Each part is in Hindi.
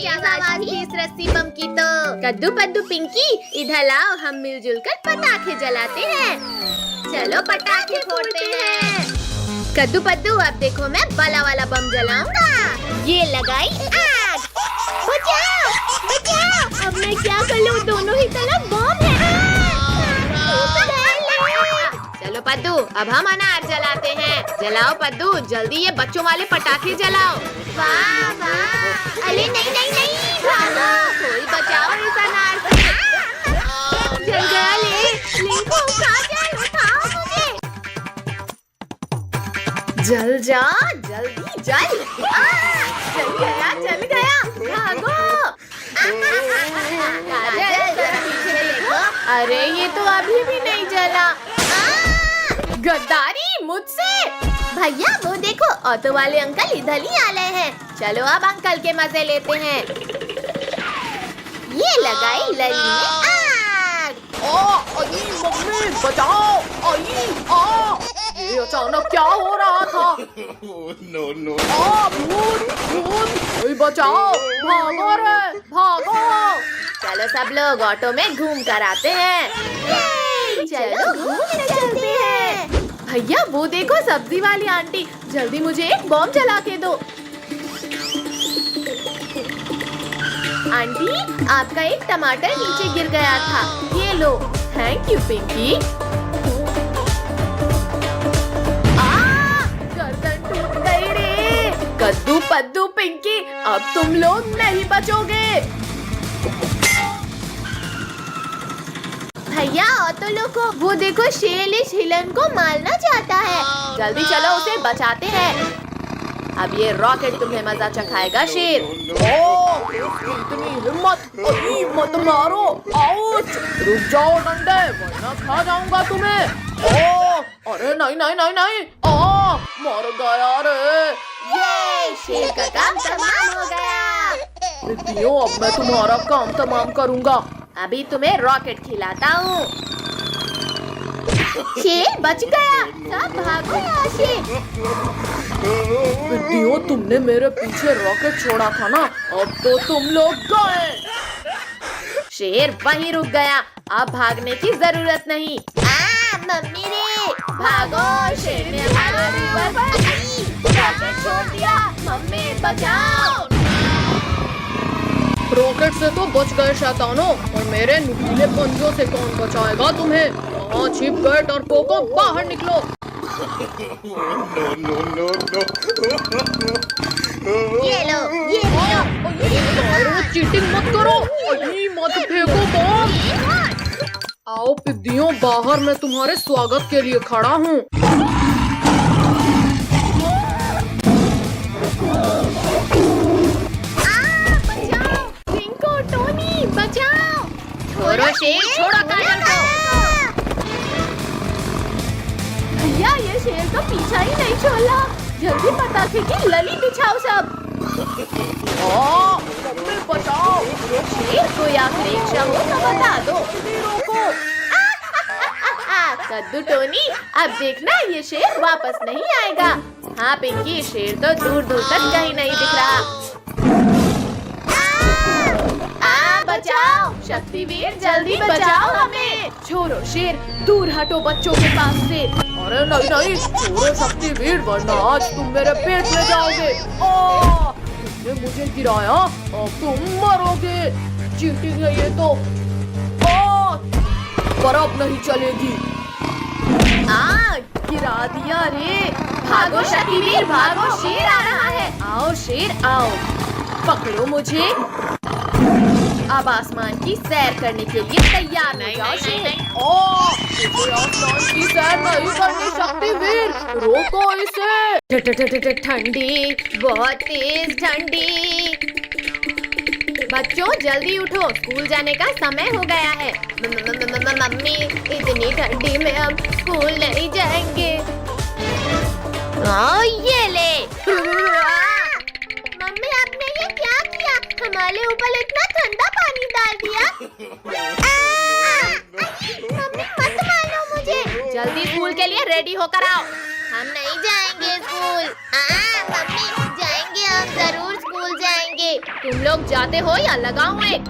आवाज थी इस रस्सी बम की तो। कद्दू पद्दू पिंकी, इधर लाओ, हम मिलजुल कर पटाखे जलाते हैं। चलो पटाखे फोड़ते हैं। कद्दू पद्दू, अब देखो मैं बड़ा वाला बम जलाऊंगा। ये लगाई आग। बचाओ बचाओ, अब मैं क्या कर लूं, दोनों ही तरफ बम है। चलो पद्दू, अब हम अनार जलाते हैं। जलाओ पद्दू, जल्दी ये बच्चों वाले पटाखे जलाओ। वाह वाह, अरे नहीं नहीं नहीं, भागो, कोई बचाओ इस अनार से। जल गया लिंको, उठा जाए, उठाओ मुझे। जल जा, जल्दी जल। जल गया, भागो। पीछे देखो, अरे ये तो अभी भी नहीं जला। गद्दारी मुझसे। भैया वो देखो, ऑटो वाले अंकल इधर ही आ रहे हैं। चलो अब अंकल के मजे लेते हैं। ये लगाई लली में आग। मम्मी बचाओ, ये अचानक क्या हो रहा था? नो भूत भूत, बचाओ, भागो रे भागो। चलो सब लोग ऑटो में घूम कर आते हैं। चलो घूम कर चलते हैं। भैया वो देखो, सब्जी वाली आंटी, जल्दी मुझे एक बम जला के दो। आंटी, आपका एक टमाटर नीचे गिर गया था, ये लो। Thank you Pinky. गर्दन टूट गई रे। कद्दू पद्दू पिंकी, अब तुम लोग नहीं बचोगे। भैया ऑटो लोगो, वो देखो, शेर इस हिलन को मारना चाहता है। जल्दी चलो, उसे बचाते हैं। अब ये रॉकेट तुम्हें मजा चखाएगा शेर। इतनी हिम्मत, मत मारो, आउच। रुक जाओ डंडे, वरना खा जाऊंगा तुम्हें। अरे नहीं नहीं नहीं नहीं, मर गया रे। ये शेर का काम तमाम हो गया। अब मैं तुम्हारा काम तमाम करूंगा। अभी तुम्हें रॉकेट खिलाता हूँ। शेर बच गया, सब भागो यहाँ से। तुमने मेरे पीछे रॉकेट छोड़ा था ना, अब तो तुम लोग गए। शेर वहीं रुक गया, अब भागने की जरूरत नहीं। मम्मी रे, भागो, शेर ने हमारे ऊपर रॉकेट छोड़ दिया। मम्मी बचाओ। रॉकेट से तो बच गए शैतानों, और मेरे नुकीले पंजों से कौन बचाएगा तुम्हें? वहाँ छिप गए डरपोकों, बाहर निकलो। ये लो। चीटिंग मत करो, मत फेंको बम। आओ पिद्दियों, बाहर मैं तुम्हारे स्वागत के लिए खड़ा हूँ। बचाओ, छोड़ो शेर, छोड़ो काजल को। भैया ये शेर तो पीछा ही नहीं छोड़ा। जल्दी पटाखे की लली बिछाओ सब। बचाओ, शेर कोई आखिरी इच्छा हो तो बता दो। रोको। कद्दू टोनी, अब देखना ये शेर वापस नहीं आएगा। हाँ पिंकी, शेर तो दूर दूर तक कहीं नहीं दिख रहा। बचाओ शक्तिवीर, जल्दी बचाओ हमें। छोड़ो शेर, दूर हटो बच्चों के पास से। अरे नहीं नहीं, छोड़ो शक्तिवीर, वरना आज तुम मेरे पेट में जाओगे। तुमने मुझे गिराया, अब तुम मरोगे। चीटिंग है ये तो। पर अब नहीं चलेगी। गिरा दिया रे। भागो शक्तिवीर, भागो, शेर आ रहा है। आओ शेर आओ, पकड़ो मुझे। अब आसमान की सैर करने के लिए तैयार हो जाओ शेर। मुझे आसमान की सैर नहीं करनी शक्तिवीर, रोको इसे। ठंडी, बहुत तेज ठंडी। बच्चों जल्दी उठो, स्कूल जाने का समय हो गया है। मम्मी, इतनी ठंडी में हम स्कूल नहीं जाएंगे। ये ले। मम्मी आपने ये क्या किया? हमारे ऊपर इतना ठंडा पानी डाल दिया। मम्मी मत मारो मुझे। जल्दी स्कूल के लिए रेडी होकर आओ। हम नहीं जाएंगे स्कूल। मम्मी जाएंगे, हम जरूर स्कूल जाएंगे। तुम लोग जाते हो या लगाऊं एक?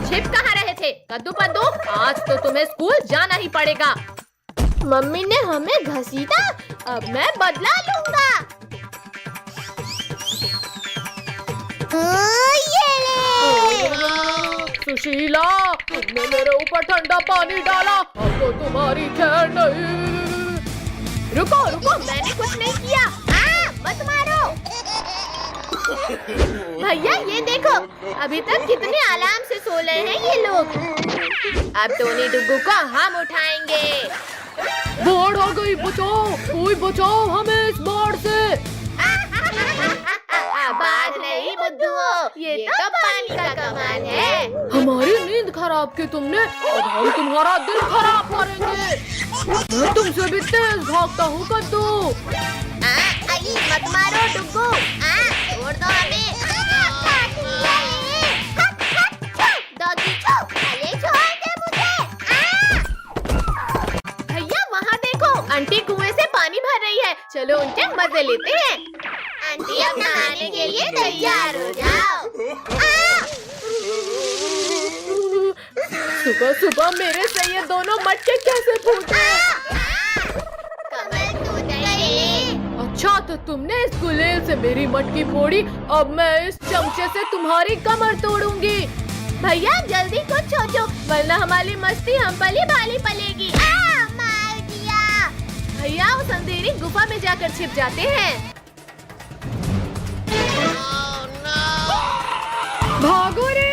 छिप कहाँ रहे थे कद्दू पद्दू? आज तो तुम्हें स्कूल जाना ही पड़ेगा। मम्मी ने हमें घसीटा, अब मैं बदला लूंगा। ये ले। सुशीला, तुमने मेरे ऊपर ठंडा पानी डाला, अब तो तुम्हारी खैर नहीं। रुको रुको, मैंने कुछ नहीं किया। मत मारो। भैया ये देखो, अभी तक कितने आराम से सो रहे हैं ये लोग। अब टोनी डुग्गू को हम उठाएंगे। बाढ़ आ गई, बचाओ, कोई बचाओ हमें इस बाढ़ से। बाढ़ नहीं बुद्धू, ये तो पानी का कमाल है। हमारी नींद खराब की तुमने, अब हम तुम्हारा दिल खराब करेंगे। मैं तुमसे भी तेज भागता हूँ कद्दू। मत मारो डुग्गू, छोड़ दो हमें। डॉगी छोड़ दे मुझे। भैया वहाँ देखो, आंटी कुएं से पानी भर रही है, चलो उनके मजे लेते हैं। आंटी अब नहाने के लिए तैयार हो जाओ। सुबह सुबह मेरे से ये दोनों मटके कैसे फूटे? कमर टूट गई। अच्छा तो तुमने इस गुलेल से मेरी मटकी फोड़ी, अब मैं इस चमचे से तुम्हारी कमर तोड़ूंगी। भैया जल्दी कुछ सोचो, वरना हमारी मस्ती हम पली भाली पलेगी। मार दिया। भैया उस अंधेरी गुफा में जाकर छिप जाते हैं। भागो रे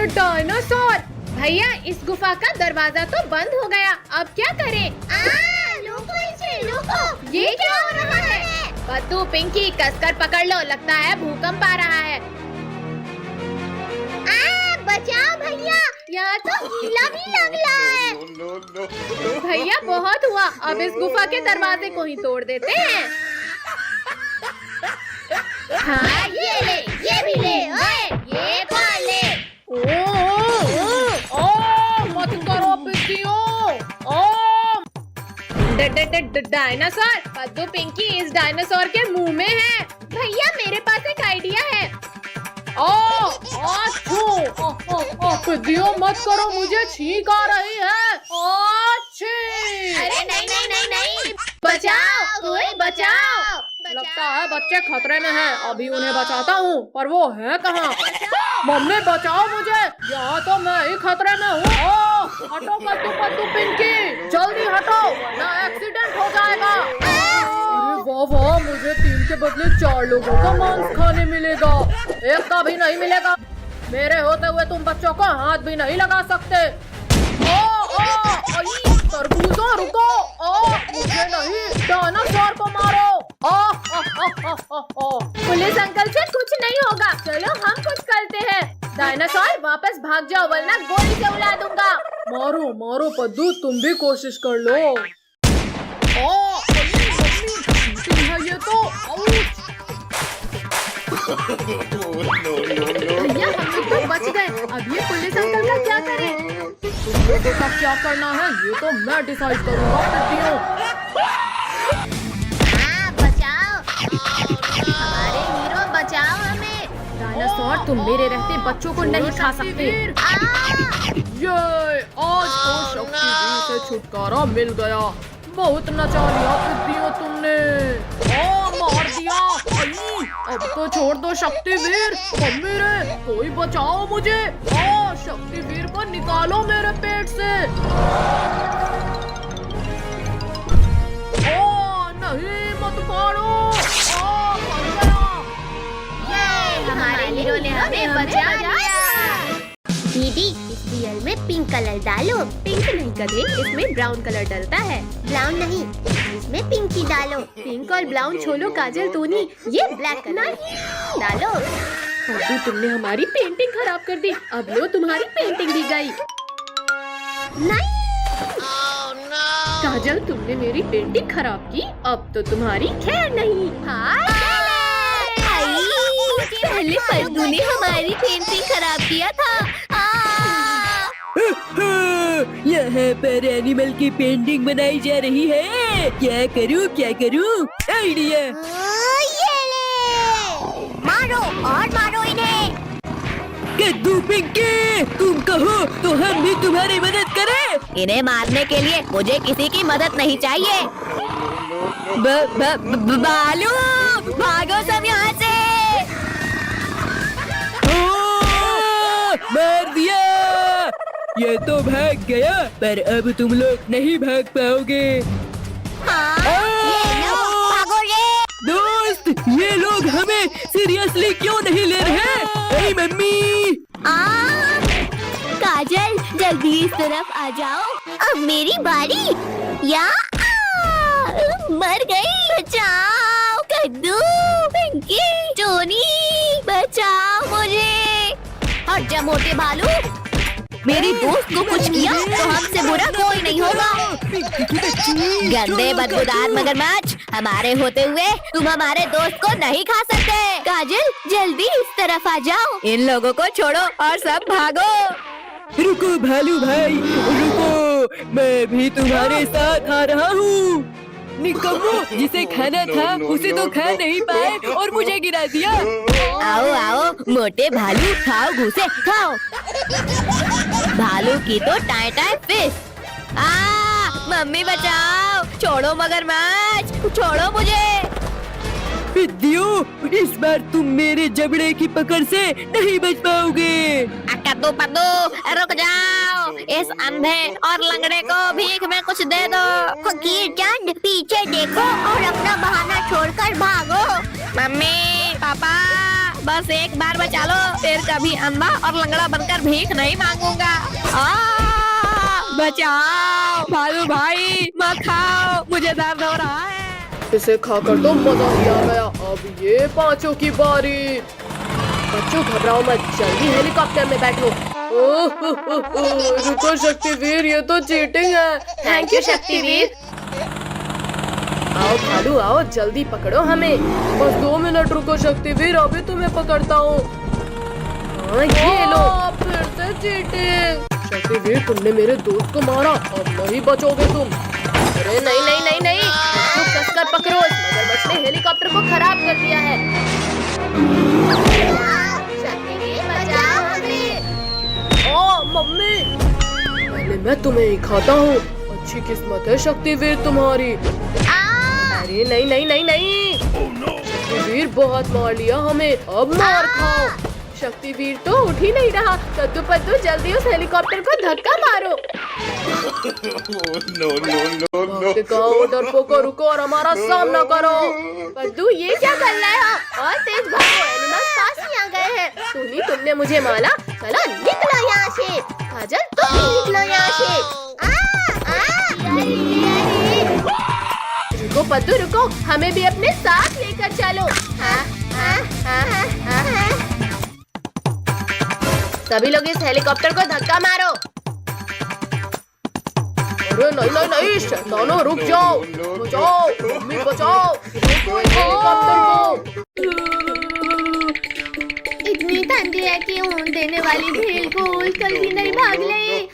डायनासोर। भैया इस गुफा का दरवाजा तो बंद हो गया, अब क्या करें? लुको इसे, लुको। ये क्या हो रहा है? कद्दू पिंकी कसकर पकड़ लो, लगता है भूकंप आ रहा है। बचाओ भैया, यहाँ तो गीला भी लग रहा है। भैया बहुत हुआ, अब इस गुफा के दरवाजे को ही तोड़ देते हैं। हाँ ये ले, ये भी ले, ओए, ये कौन ले? मत करो पिंकियों। डायनासोर, कद्दू पिंकी इस डायनासोर के मुंह में है। भैया मेरे पास एक आइडिया है। पिद्दियों मत करो, मुझे छींक आ रही है। अरे नहीं नहीं नहीं नहीं, बचाओ, कोई बचाओ। लगता है बच्चे खतरे में हैं, अभी उन्हें बचाता हूँ, पर वो है कहाँ? मम्मी बचाओ मुझे, यहाँ तो मैं ही खतरे में हूँ। हटो कद्दू पद्दू पिंकी, जल्दी हटो वरना एक्सीडेंट हो जाएगा। अरे वाह वाह, मुझे 3 के बदले 4 लोगों का मांस खाने मिलेगा, एक का भी नहीं मिलेगा। मेरे होते हुए तुम बच्चों को हाथ भी नहीं लगा सकते। तरबूजों रुको, मुझे नहीं, डायनासोर को मारो। पुलिस अंकल से कुछ नहीं होगा, चलो हम कुछ करते हैं। डायनासोर वापस भाग जाओ वरना गोली से उड़ा दूंगा। मारो मारो पद्दू, तुम भी कोशिश कर लो। ये तो भैया हम लोग तो बच गए, अब ये पुलिस अंकल का क्या करें? तुम लोगों का क्या करना है ये तो मैं डिसाइड करूंगा। बचाओ हमारे हीरो, बचाओ हमें। डायनासोर तुम मेरे रहते बच्चों को नहीं खा सकते। ये आज तो शक्तिवीर से छुटकारा मिल गया, बहुत नचा लिया पिद्दियों तुमने। मार दिया। अब तो छोड़ दो शक्तिवीर। मम्मी रे कोई बचाओ मुझे। शक्तिवीर को निकालो मेरे पेट से। नहीं मत मारो। हमारे हीरो ने हमें बचा लिया। दीदी इस रियल में पिंक कलर डालो। पिंक नहीं कदे, इसमें ब्राउन कलर डलता है। ब्राउन नहीं, इसमें पिंक ही डालो। पिंक और ब्राउन छोलो काजल टोनी, ये ब्लैक कलर डालो। अभी तुमने हमारी पेंटिंग खराब कर दी, अब लो तुम्हारी पेंटिंग भी गई। नहीं काजल तुमने मेरी पेंटिंग खराब की, अब तो तुम्हारी खैर नहीं। पहले पद्दू ने हमारी पेंटिंग खराब किया था। यहाँ पर एनिमल की पेंटिंग बनाई जा रही है। क्या करूँ आइडिया। मारो इन्हें। कद्दू पिंकी, तुम कहो तो हम भी तुम्हारी मदद करें। इन्हें मारने के लिए मुझे किसी की मदद नहीं चाहिए। बालू, भागो सब यहाँ से। मार दिया। ये तो भाग गया, पर अब तुम लोग नहीं भाग पाओगे। भागो रे। दोस्त, ये लोग हमें सीरियसली क्यों नहीं ले रहे? अरे मम्मी। काजल, जल्दी इस तरफ आ जाओ। अब मेरी बारी। या मर गई। बचाओ कद्दू, पिंकी, टोनी, बचाओ मुझे। हट जा मोटे भालू। मेरी दोस्त को कुछ किया तो हमसे बुरा कोई नहीं होगा। गंदे बदबूदार मगरमच्छ, हमारे होते हुए तुम हमारे दोस्त को नहीं खा सकते। काजल, जल्दी इस तरफ आ जाओ। इन लोगों को छोड़ो और सब भागो। रुको भालू भाई, रुको, मैं भी तुम्हारे साथ आ रहा हूँ। निकम्मो, जिसे खाना था उसे तो खा नहीं पाए और मुझे गिरा दिया। आओ आओ मोटे भालू, खाओ घूसे खाओ। भालू की तो टाई टाई फिश। मम्मी बचाओ, छोड़ो मगरमच्छ, छोड़ो मुझे। पिद्दियों, इस बार तुम मेरे जबड़े की पकड़ से नहीं बच पाओगे। कद्दू पद्दू, रुक जाओ। इस अंधे और लंगड़े को भीख में कुछ दे दो। फकीर चंद, पीछे देखो और अपना बहाना छोड़कर भागो। मम्मी, पापा, बस एक बार बचा लो, फिर कभी अंधा और लंगड़ा बनकर भीख नहीं मांगूंगा। बचाओ भालू भाई, मत खाओ, मुझे दर्द हो रहा है। इसे खाकर तो मजा ही आ गया। अब ये पांचों की बारी। बच्चों घबराओ मत, जल्दी हेलीकॉप्टर में बैठो। रुको शक्तिवीर, ये तो चीटिंग है। Thank you Shaktiveer. आओ भालू आओ, जल्दी पकड़ो हमें। बस 2 मिनट रुको शक्तिवीर, अभी तुम्हें पकड़ता हूँ। ये लो। फिर से चीटिंग। शक्तिवीर, तुमने मेरे दोस्त को मारा, अब नहीं बचोगे तुम। अरे नहीं नहीं नहीं नहीं, कसकर पकड़ो। इस मगरमच्छ ने हेलीकॉप्टर को खराब कर दिया है। शक्तिवीर, बचाओ हमें। ओ मम्मी, पहले मैं तुम्हें ही खाता हूँ। अच्छी किस्मत है शक्तिवीर तुम्हारी। अरे नहीं नहीं नहीं नहीं, शक्तिवीर बहुत मार लिया हमें, अब मार खाओ। शक्तिवीर तो उठ ही नहीं रहा। कद्दू पद्दू, जल्दी उस हेलीकॉप्टर को धक्का मारो। डरपोको, रुको और हमारा सामना करो। पद्दू, ये क्या कर रहे हो? और तेज भागो, एनिमल्स पास ही आ गए हैं। टोनी, तुमने मुझे मारा। चलो निकलो यहाँ से। काजल, तुम भी निकलो यहाँ से। रुको पद्दू, रुको, हमें भी अपने साथ लेकर चलो। सभी लोग इस हेलीकॉप्टर को धक्का मारो। अरे नहीं नहीं नहीं, शैतानों रुक जाओ। बचाओ मम्मी, बचाओ, रोको इस हेलीकॉप्टर को। इतनी ठंडी है कि ऊन देने वाली भेल को उछल भी नहीं भाग ले।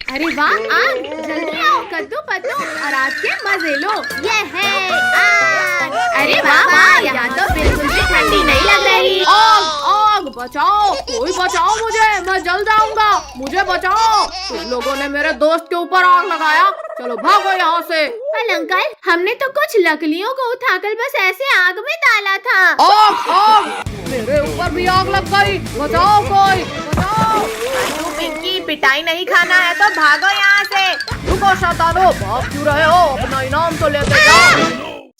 अरे वाह, आग, जल्दी आओ कद्दू पद्दू और आज के मजे लो। ये है आग। अरे वाह वाह, यहाँ तो बिल्कुल भी ठंडी नहीं लग रही। आग आग, बचाओ, कोई बचाओ मुझे, मैं जल जाऊंगा, मुझे बचाओ। तुम लोगों ने मेरे दोस्त के ऊपर आग लगाया, चलो भागो यहाँ से। अंकल, हमने तो कुछ लकड़ियों को उठाकर बस ऐसे आग में डाला था। आग आग, मेरे ऊपर भी आग लग गई, बचाओ कोई, बचाओ। पिंकी, पिटाई नहीं खाना है तो भागो यहाँ से। रुको शैतानो, भाग क्यों रहे हो? अपना इनाम तो लेते जाओ।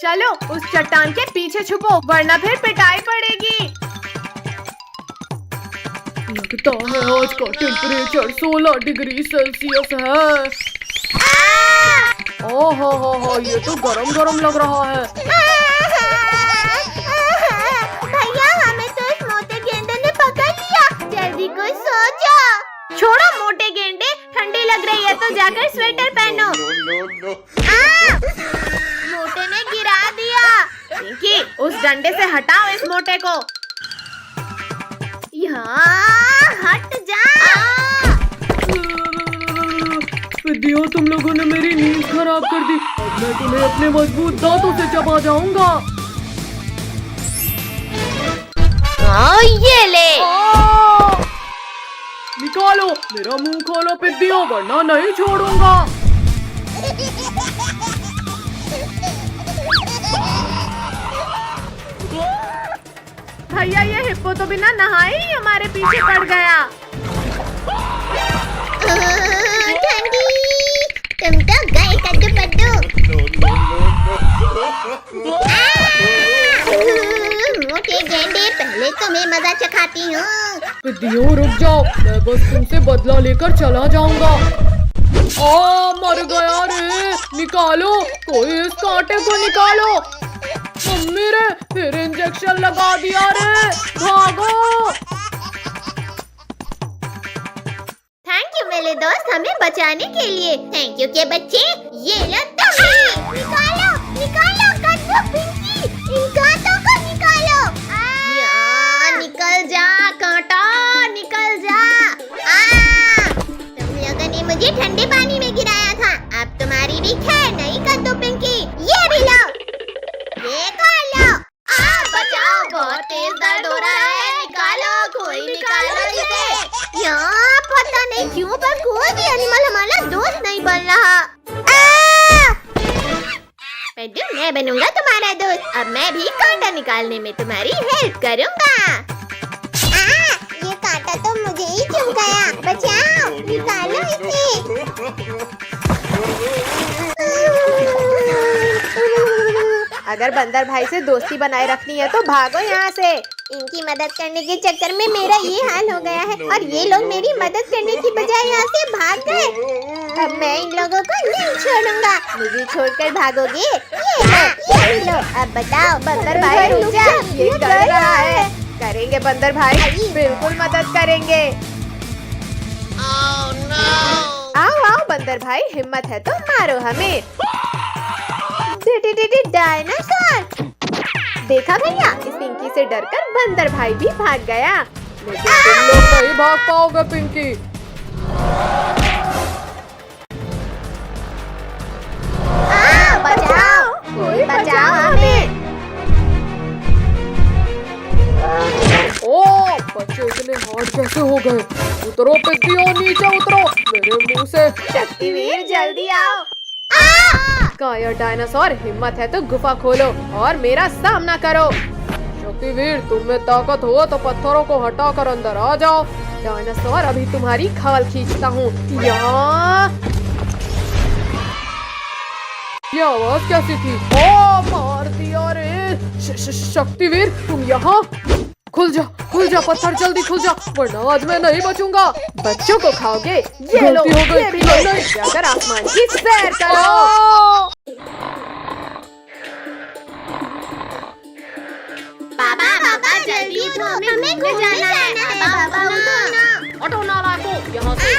चलो उस चट्टान के पीछे छुपो, वरना फिर पिटाई पड़ेगी। लगता है आज का टेम्परेचर 16 डिग्री सेल्सियस है। ओहो हो, ये तो गरम गरम लग रहा है। भैया, हमें तो इस मोटे गेंडे ने पकड़ लिया। जल्दी कोई सो जाओ। छोड़ो मोटे गेंडे, ठंडी लग रही है तो जाकर स्वेटर पहनो। मोटे ने गिरा दिया। पिंकी, उस डंडे से हटाओ इस मोटे को। यहाँ हट जा। विद्या, तुम लोगों ने मेरी नींद खराब कर दी। अब मैं तुम्हें अपने मजबूत दांतों से चबा जाऊंगा। हाँ, ये ले। निकालो, मेरा मुंह खोलो पिद्दियों, वरना नहीं छोड़ूंगा। भैया ये हिप्पो तो बिना नहाए ही हमारे पीछे पड़ गया। ठंडी, तुम तो गए कद्दू पद्दू। मोटे गेंडे, पहले तुम्हें मजा चखाती हूँ। पिद्दियों रुक जाओ, मैं बस तुमसे बदला लेकर चला जाऊंगा। मर गया रे, निकालो, कोई इस कांटे को निकालो। मम्मी रे, फिर इंजेक्शन लगा दिया रे, भागो। थैंक यू मेरे दोस्त, हमें बचाने के लिए। थैंक यू के बच्चे, ये लो तुम्हें। निकालो, निकालो कद्दू पिंकी, इन कांटों को निकालो। निकल जा कांटा, निकल जा। तुम लोगों ने मुझे ठंडे पानी में गिराया था, अब तुम्हारी भी खैर नहीं कद्दू पिंकी। ये भी लो, ये खा लो। बचाओ, बहुत तेज दर्द हो रहा है, निकालो, कोई निकालो इसे। यहाँ पता नहीं क्यों पर कोई भी एनिमल हमारा दोस्त नहीं बन रहा। पेड्डू, मैं बनूंगा तुम्हारा दोस्त, अब मैं भी कांटा निकालने में तुम्हारी हेल्प करूंगा। ये कांटा तो मुझे ही चुभ गया, बचाओ, निकालो इसे। अगर बंदर भाई से दोस्ती बनाए रखनी है तो भागो यहाँ से। इनकी मदद करने के चक्कर में मेरा ये हाल हो गया है और ये लोग मेरी मदद करने की बजाय यहाँ से भाग गए। अब मैं इन लोगों को नहीं छोड़ूंगा। मुझे छोड़कर भागोगे? ये लो, अब बताओ। बंदर भाई रुक जा, ये डर रहा है। करेंगे बंदर भाई, बिल्कुल मदद करेंगे। आओ आओ बंदर भाई, हिम्मत है तो मारो हमें। डायनासोर! देखा भैया, इस पिंकी से डरकर बंदर भाई भी भाग गया। लेकिन तुम लोग नहीं भाग पाओगे पिंकी। बचाओ, कोई बचाओ हमें। बच्चे इतने हार्ड कैसे हो गए? उतरो पिद्दियों, नीचे उतरो, मेरे मुंह से। शक्तिवीर जल्दी आओ। काया डायनासोर, हिम्मत है तो गुफा खोलो और मेरा सामना करो। शक्तिवीर, तुम में ताकत हो तो पत्थरों को हटाकर अंदर आ जाओ। डायनासोर, अभी तुम्हारी खाल खींचता हूँ। ये आवाज कैसी थी? मार दिया रे। शक्तिवीर, तुम यहाँ? खुल जा पत्थर, जल्दी खुल जा, वरना आज मैं नहीं बचूंगा। बच्चों को खाओगे? ये लो, ये भी लो। जाकर आसमान की सैर करो। पापा, पापा जल्दी उठो, हमें घूमने जाना है। पापा उठो ना। हटो नालायकों, यहाँ से।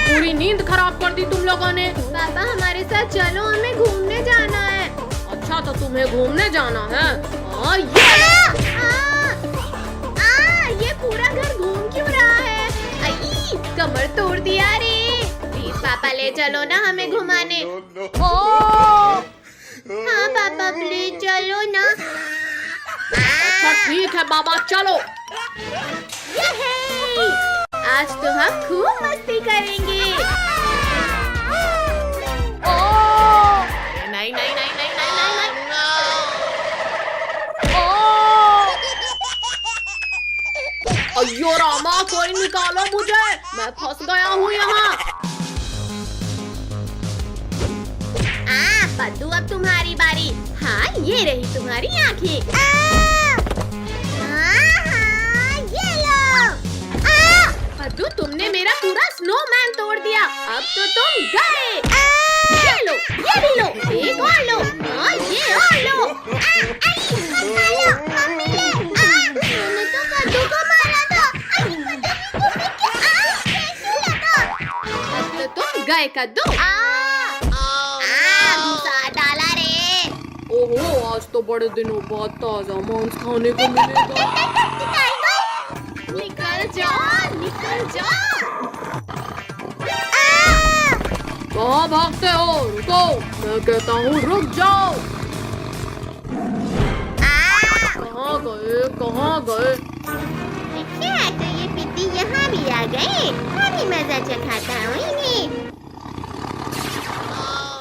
पूरी नींद खराब कर दी तुम लोगों ने। पापा हमारे साथ चलो, हमें घूमने जाना है। अच्छा तो तुम्हें घूमने जाना है? ये पूरा घर घूम क्यों रहा है? आई, कमर तोड़ दिया रे। प्लीज पापा ले चलो ना हमें घुमाने। हाँ पापा प्लीज चलो ना। अच्छा ठीक है बाबा, चलो। आज तो हम खूब मस्ती करेंगे। नहीं नहीं नहीं नहीं नहीं नहीं अयो रामा, कोई निकालो मुझे, मैं फंस गया हूँ यहाँ। पद्दू, अब तुम्हारी बारी। हाँ, ये रही तुम्हारी आँखें। ये लो। पद्दू, तुमने मेरा पूरा स्नोमैन तोड़ दिया। अब तो तुम गए। ये लो, ये भी लो, एक और लो, ये और लो। मैंने तो पद्दू को मारा था। अब तो तुम गए कद्दू। घुसा डाला रे। ओहो, आज तो बड़े दिनों बाद ताजा मांस खाने को मिलेगा। निकल जाओ, निकल जाओ। कहाँ भागते हो? रुको, मैं कहता हूँ रुक जाओ। कहाँ गए? आ गए। अभी मजा चखाता हूँ इन्हें।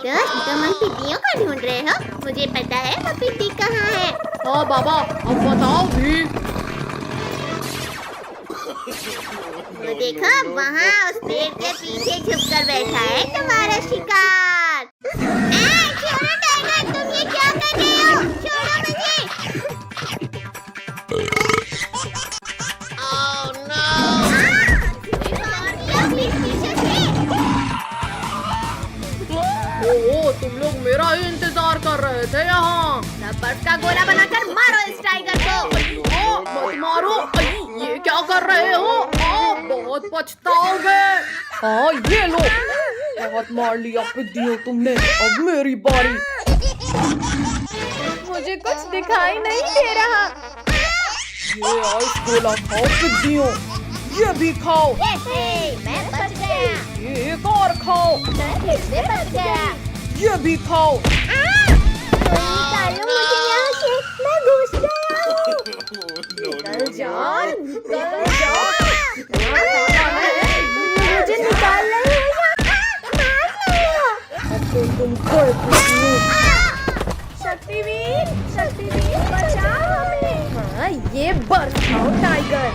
दोस्त, तुम उन पिद्दियों को ढूंढ रहे हो? मुझे पता है वो पिद्दी कहाँ है। हाँ बाबा, अब बताओ भी। वो देखो, वहाँ उस पेड़ के पीछे छुपकर बैठा है तुम्हारा शिकार। छोड़ो टाइगर, तुम ये क्या कर रहे हो? छोड़ो मुझे। ओह, तुम लोग मेरा ही इंतजार कर रहे थे यहाँ। बर्फ का गोला बनाकर मारो इस टाइगर को। मत मारो, ये क्या कर रहे हो? बहुत पछताओगे। हाँ, ये लो, बहुत मार लिया पिद्दियों तुमने। अब मेरी बारी। मुझे कुछ दिखाई नहीं दे रहा। ये आइस गोला खाओ पिद्दियों, ये भी खाओ। मैं बच गया। ये एक और खाओ, मैं फिर से बच गया। ये भी खाओ। निकालो मुझे यहाँ से, मैं घुस गया हूँ। निकल जाओ, निकल मुझे निकाल रहे हो या मार रहे हो? अब तो तुम गए पिद्दियों। शक्तिवीर, शक्तिवीर बचाओ हमें। हाँ, ये बर्फ खाओ टाइगर।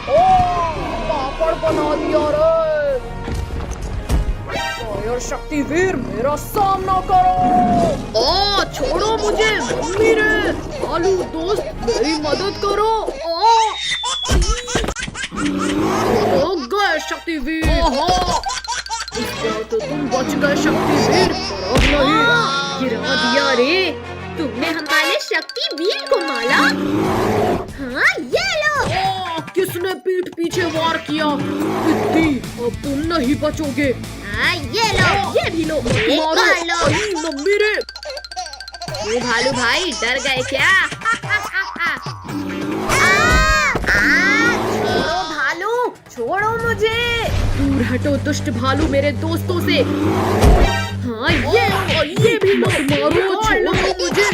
पापड़ बना दिया रे। फायर शक्तिवीर, मेरा सामना करो। छोड़ो मुझे, मम्मी रे। आलू दोस्त, मेरी मदद करो। गए शक्तिवीर। इस बार तो तुम बच गए शक्तिवीर, पर अब नहीं। गिरा दिया रे, तुमने हमारे शक्तिवीर को मारा। हाँ, ये लो। किसने पीठ पीछे वार किया? पिद्दी, अब तुम नहीं बचोगे। हाँ, ये लो, ये भी लो। मारो, लो। मम्मी रे। ओ भालू भाई, डर गए क्या? छोड़ो भालू, छोड़ो मुझे। दूर हटो दुष्ट भालू मेरे दोस्तों से। हाँ, ये भी मत मारो, छोड़ो मुझे।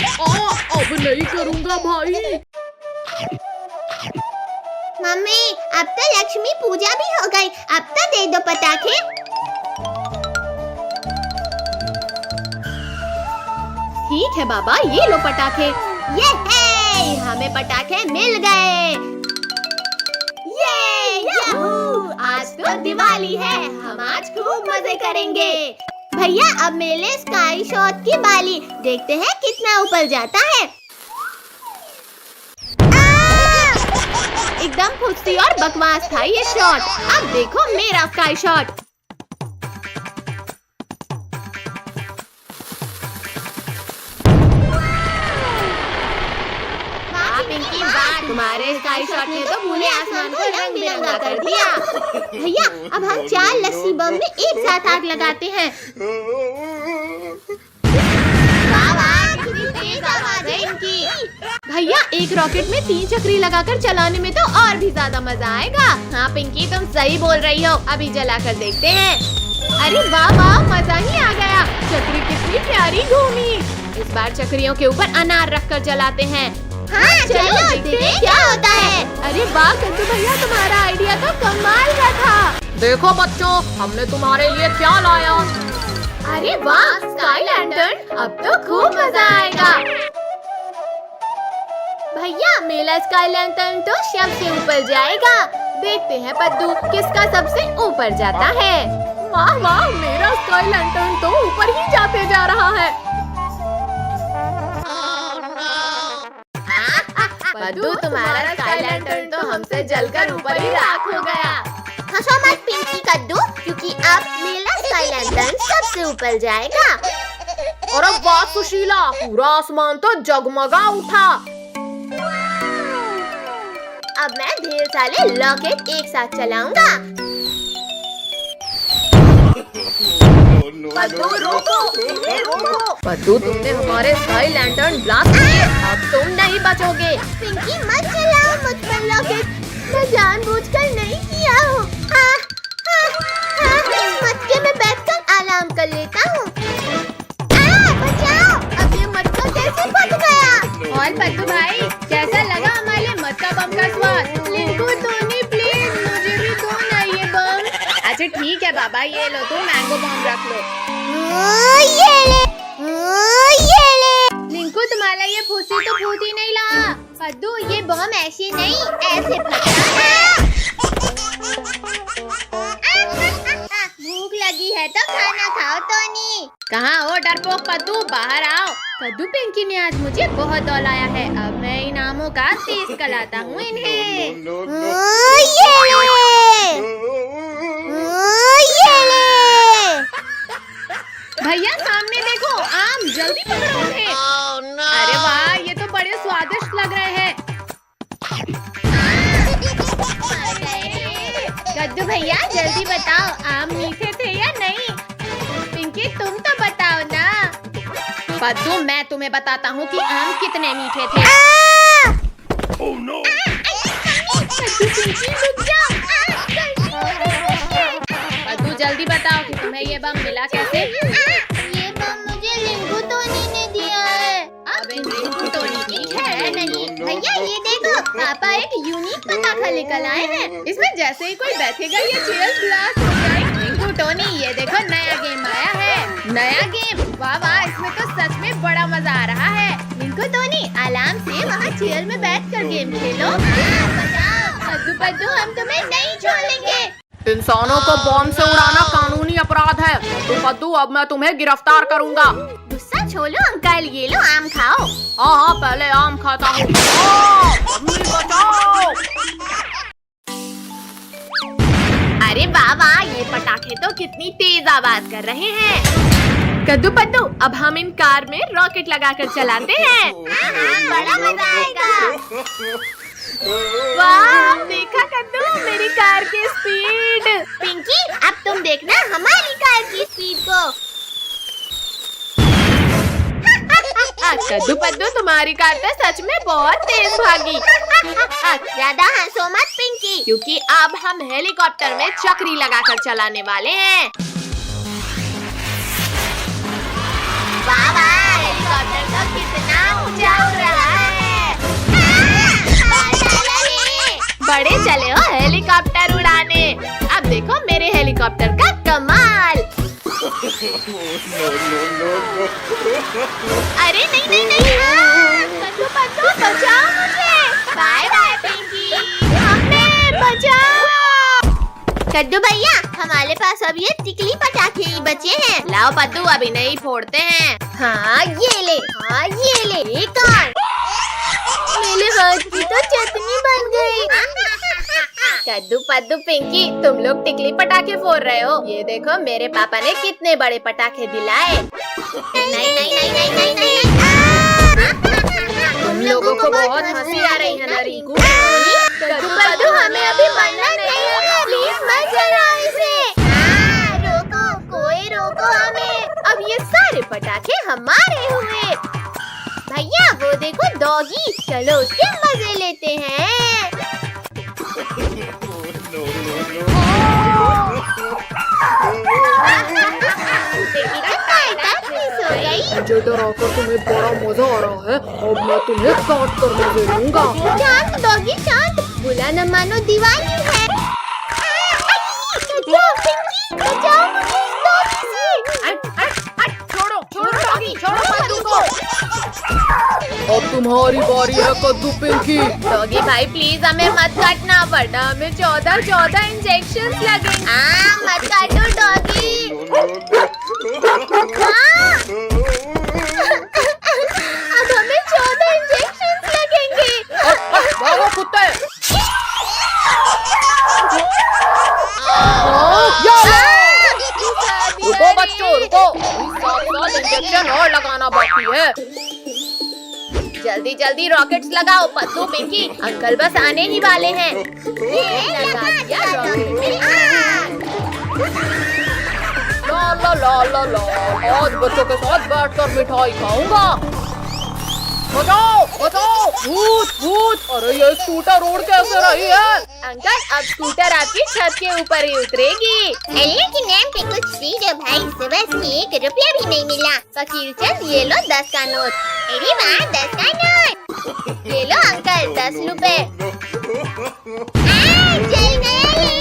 अब नहीं करूँगा भाई। मम्मी, अब तो लक्ष्मी पूजा भी हो गई। अब तो दे दो पटाखे। ठीक है बाबा, ये लो पटाखे। ये है, हमें पटाखे मिल गए। याहू! आज तो दिवाली है, हम आज खूब मजे करेंगे। भैया, अब मेले स्काई शॉट की बाली, देखते हैं कितना ऊपर जाता है। एकदम फुर्ती और बकवास था ये शॉट। अब देखो मेरा स्काई शॉट। पिंकी, वाह, तुम्हारे स्काई शॉट ने तो पूरे आसमान को रंग बिरंगा कर दिया। भैया, अब हम 4 लस्सी बम में एक साथ आग लगाते हैं। भैया, एक रॉकेट में 3 चक्री लगाकर चलाने में तो और भी ज्यादा मजा आएगा। हाँ पिंकी, तुम सही बोल रही हो। अभी जलाकर देखते हैं। अरे वाह वाह, मजा ही आ गया। चक्री कितनी प्यारी घूमी। इस बार चक्रियों के ऊपर अनार रखकर जलाते हैं। हाँ, चलो देखते हैं क्या होता है। अरे वाह कद्दू भैया, तुम्हारा आइडिया तो कमाल का था। देखो बच्चों, हमने तुम्हारे लिए क्या लाया। अरे वाह, स्काई लैंटर्न। अब तो खूब मजा आएगा। भैया, मेला स्काई लैंटर्न तो सबसे ऊपर जाएगा। देखते हैं पद्दू, किसका सबसे ऊपर जाता है। वाह वाह, मेरा स्काई लैंटर्न तो ऊपर ही जाते जा रहा है। पद्दू, तुम्हारा स्काई लैंटर्न तो हमसे जलकर ऊपर ही राख हो गया। हंसो मत पिंकी कद्दू, क्योंकि अब मेरा स्काई लैंटर्न सबसे ऊपर जाएगा। और अब वाह सुशीला, पूरा आसमान तो जगमगा उठा। अब मैं ढेर सारे रॉकेट एक साथ चलाऊंगा। पद्दू रोको, रोको। पद्दू, तुमने हमारे स्काई लैंटर्न ब्लास्ट किए। अब तुम नहीं बचोगे। पिंकी, मत चलाओ मुझ पर रॉकेट। मैं जानबूझकर नहीं किया हूँ। इस मटके में बैठकर आराम कर लेता हूँ। बचाओ, अब ये मटका कैसे फट गया? और पद्दू भाई, कैसा लगा हमारे मटका बम का स्वाद? लिंकू, टोनी, प्लीज मुझे भी दो ना ये बम। ठीक है बाबा, ये लो तुम मैंगो बॉम्ब रख लो। ये ले। लिंकू तुम्हारा ये फूसी तो फूट ही नहीं रहा। कद्दू ये बॉम्ब ऐसे नहीं ऐसे फटता है। भूख लगी है तो खाना खाओ टोनी। कहाँ हो डरपोक कद्दू, बाहर आओ। कद्दू पिंकी ने आज मुझे बहुत दौलाया है। अब मैं इनामों का तेज कराता हूँ इन्हें। ये ले। भैया सामने देखो, आम जल्दी पकड़ो उन्हें। अरे वाह, ये तो बड़े स्वादिष्ट लग रहे हैं। कद्दू भैया जल्दी बताओ, आम मीठे थे या नहीं? पिंकी तुम तो बताओ ना। कद्दू मैं तुम्हें बताता हूँ कि आम कितने मीठे थे। कद्दू पिंकी रुक जाओ। कद्दू जल्दी बताओ कि तुम्हें ये बम मिला कैसे? ये बम मुझे लिंकू टोनी ने दिया है। अब इन लिंकू टोनी की है नहीं। भैया ये देखो, पापा एक यूनिक पटाखा लेकर आए हैं। इसमें जैसे ही कोई बैठेगा ये चेयर ब्लास्ट हो जाएगी। लिंकू टोनी ये देखो नया गेम आया है। नया गेम, वाह वाह, इसमें तो सच में बड़ा मजा आ रहा है। लिंकू टोनी आराम से वहाँ चेयर में बैठकर गेम खेलो। कद्दू पद्दू हम तुम्हें नहीं छोड़ेंगे। इंसानों को बॉम्ब से उड़ाना कानूनी अपराध है। तो कद्दू अब मैं तुम्हें गिरफ्तार करूंगा। गुस्सा छोड़ो अंकल, ये लो आम खाओ। हाँ हाँ, पहले आम खाता हूँ। बचाओ। अरे वाह वाह, ये पटाखे तो कितनी तेज आवाज कर रहे हैं। कद्दू पद्दू अब हम इन कार में रॉकेट लगाकर चलाते हैं। बड़ा मजा आएगा। वाह, देखा कद्दू मेरी कार की स्पीड। पिंकी अब तुम देखना हमारी कार की स्पीड को। कद्दू पद्दू तुम्हारी कार तो सच में बहुत तेज भागी। ज्यादा हंसो मत पिंकी। क्योंकि अब हम हेलीकॉप्टर में चक्री लगाकर चलाने वाले हैं। वाह वाह, हेलीकॉप्टर तो कितना ऊंचा उड़ रहा है। बड़े चले हो हेलीकॉप्टर उड़ाने। अब देखो मेरे हेलीकॉप्टर का कमाल। अरे नहीं नहीं नहीं, कद्दू पद्दू बचाओ मुझे। बाय बाय पिंकी, हमें बचाओ। कद्दू भैया हमारे पास अब ये टिकली पटाखे ही बचे हैं। लाओ पद्दू अभी नहीं फोड़ते हैं। हाँ ये ले, हाँ ये ले। एक और। मेरे हाथ की तो चटनी बन गई। कद्दू पद्दू पिंकी तुम लोग टिकली पटाखे फोड़ रहे हो। ये देखो मेरे पापा ने कितने बड़े पटाखे दिलाए। नहीं नहीं नहीं नहीं नहीं नहीं। तुम लोगों को बहुत हंसी आ रही है ना रिंकू? कद्दू पद्दू हमें अभी मरना नहीं है, प्लीज मत जलाओ इसे। रोको, कोई रोको हमें। अब ये सारे पटाखे हमारे हुए। भैया वो देखो डॉगी, चलो उसके मजे लेते हैं। मुझे डराकर तुम्हें बड़ा मजा आ रहा है। अब मैं तुम्हें काट कर मजे लूंगा। शांत डॉगी शांत, बुला न मानो दीवानी है। बचाओ पिंकी, बचाओ मुझे इस डॉगी से। छोड़ो छोड़ो डॉगी, छोड़ो कद्दू को। अब तुम्हारी बारी है कद्दू पिंकी। डॉगी भाई प्लीज हमें मत काटना, वरना हमें 14 इंजेक्शन लगेंगे। मत काटो डॉगी। अब हमें 14 इंजेक्शन लगेंगे। भागो कुत्ते। रुको बच्चों रुको, 7 इंजेक्शन और लगाना बाकी है। जल्दी जल्दी रॉकेट्स लगाओ पद्दू पिंकी, अंकल बस आने ही वाले हैं। लगा दिया रॉकेट। ला ला ला ला, आज बच्चों के साथ बैठकर मिठाई खाऊंगा। बचाओ बचाओ, भूत भूत। अरे ये स्कूटर रोड कैसे रही है? अंकल अब स्कूटर आपकी छत के ऊपर ही उतरेगी। अल्लाह के नाम पे कुछ दीजिए भाई, सुबह से 1 रुपया भी नहीं मिला। फकीर चंद ये लो 10 का नोट। अरे वाह 10 का नोट। ये लो अंकल 10 रुपए। चल गया ये।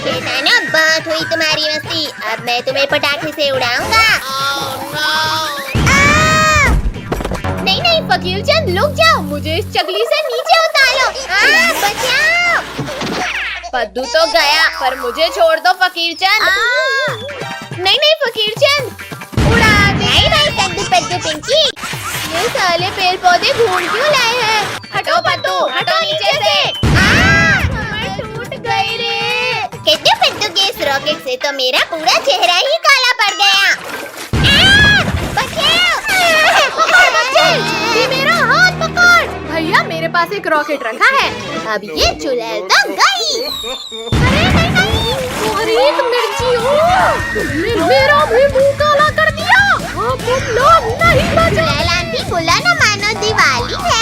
बेटा ना बात हुई तो रस्सी, अब मैं तुम्हें पटाखे से उड़ाऊंगा। नहीं नहीं फकीर चंद रुक जाओ, मुझे इस चकली से नीचे उतारो। बचाओ। पद्दू तो गया, पर मुझे छोड़ दो फकीर चंद। नहीं नहीं फकीर चंद उड़ा दे। नहीं नहीं कद्दू पद्दू पिंकी। ये साले पेड़ पौधे ढूंढ क्यों लाए हैं? हटो पद्दू, हटो नीचे से। कमर टूट गई रे। कद्दू पद्दू के इस रॉकेट से तो मेरा पूरा चेहरा ही काला पड़ गया। बचाओ। ये मेरा हाथ पकड़। भैया मेरे पास एक रॉकेट रखा है, अब ये चुड़ैल तो गई। अरे मिर्ची हो, तुमने मेरा भी मुंह काला कर दिया। अब तुम लोग नहीं बचे। चुड़ैल आंटी बोला ना मानो दिवाली है।